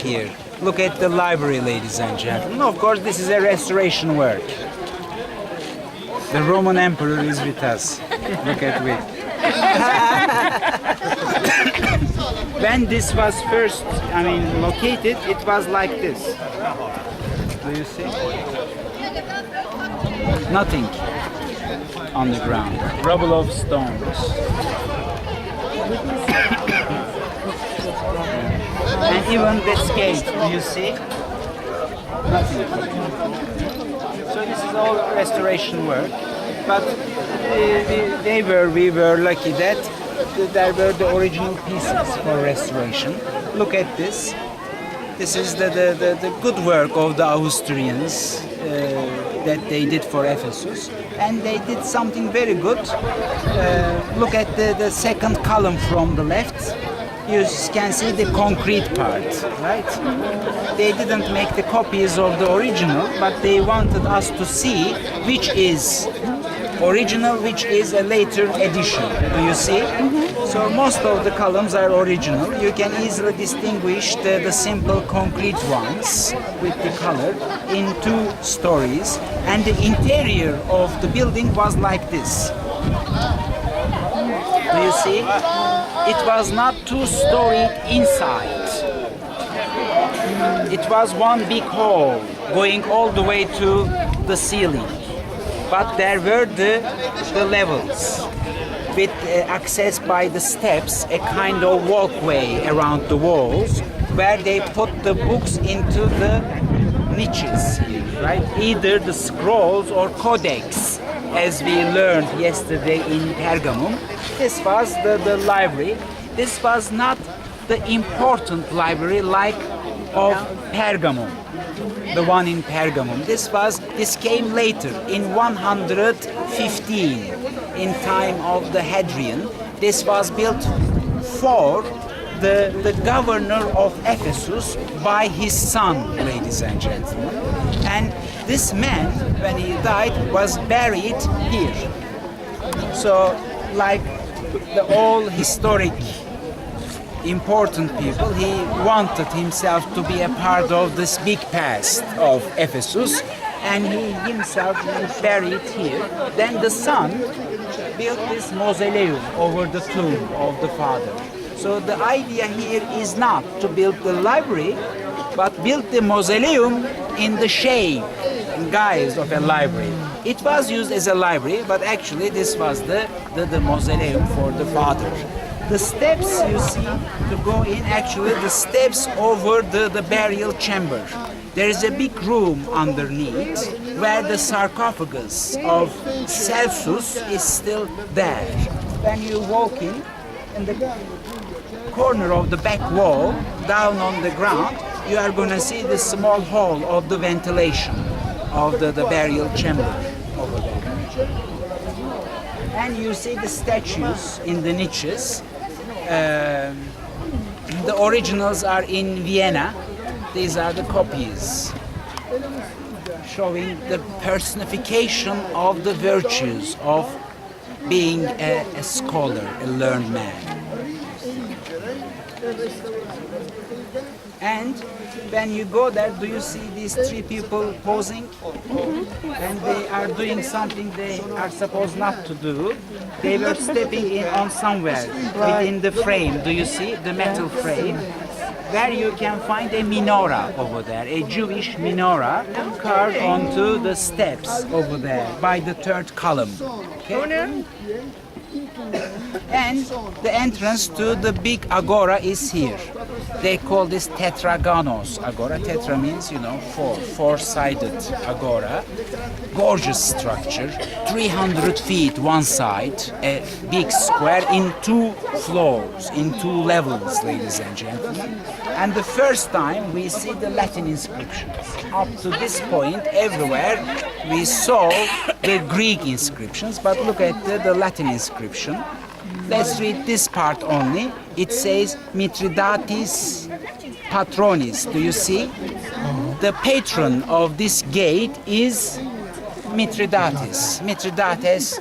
here. Look at the library, ladies and gentlemen. Of course, this is a restoration work. The Roman Emperor is with us. Look at it. When this was first, located, it was like this. Do you see? Nothing on the ground. Rubble of stones. And even this gate, do you see? Nothing. So this is all restoration work. But we were lucky that there were the original pieces for restoration. Look at this. This is the good work of the Austrians that they did for Ephesus. And they did something very good. Look at the second column from the left. You can see the concrete part, right? They didn't make the copies of the original, but they wanted us to see which is original, which is a later edition. Do you see? So most of the columns are original. You can easily distinguish the simple concrete ones with the color in two stories. And the interior of the building was like this. Do you see? It was not two-storied inside. It was one big hall going all the way to the ceiling. But there were the levels with access by the steps, a kind of walkway around the walls where they put the books into the niches, right? Either the scrolls or codex, as we learned yesterday in Pergamum. This was the library. This was not the important library like of Pergamum, the one in Pergamum. This came later in 115, in time of the Hadrian. This was built for the governor of Ephesus by his son, ladies and gentlemen. And this man, when he died, was buried here. So, like the all historic important people, he wanted himself to be a part of this big past of Ephesus, and he himself was buried here. Then the son built this mausoleum over the tomb of the father. So the idea here is not to build the library, but build the mausoleum in the shape and guise of a library. It was used as a library, but actually this was the mausoleum for the father. The steps you see to go in, actually the steps over the burial chamber. There is a big room underneath where the sarcophagus of Celsus is still there. When you walk in the corner of the back wall, down on the ground, you are going to see the small hall of the ventilation of the burial chamber over there. And you see the statues in the niches. The originals are in Vienna. These are the copies showing the personification of the virtues of being a scholar, a learned man. And when you go there, do you see these three people posing? And they are doing something they are supposed not to do. They were stepping in on somewhere within the frame. Do you see the metal frame? Where you can find a menorah over there, a Jewish menorah carved onto the steps over there by the third column. Okay? And the entrance to the big agora is here. They call this tetragonos agora. Tetra means, four-sided agora. Gorgeous structure, 300 feet one side, a big square in two floors, in two levels, ladies and gentlemen. And the first time we see the Latin inscriptions. Up to this point, everywhere we saw the Greek inscriptions, but look at the Latin inscription. Let's read this part only. It says Mithridates Patronis. Do you see? The patron of this gate is Mithridates. Mithridates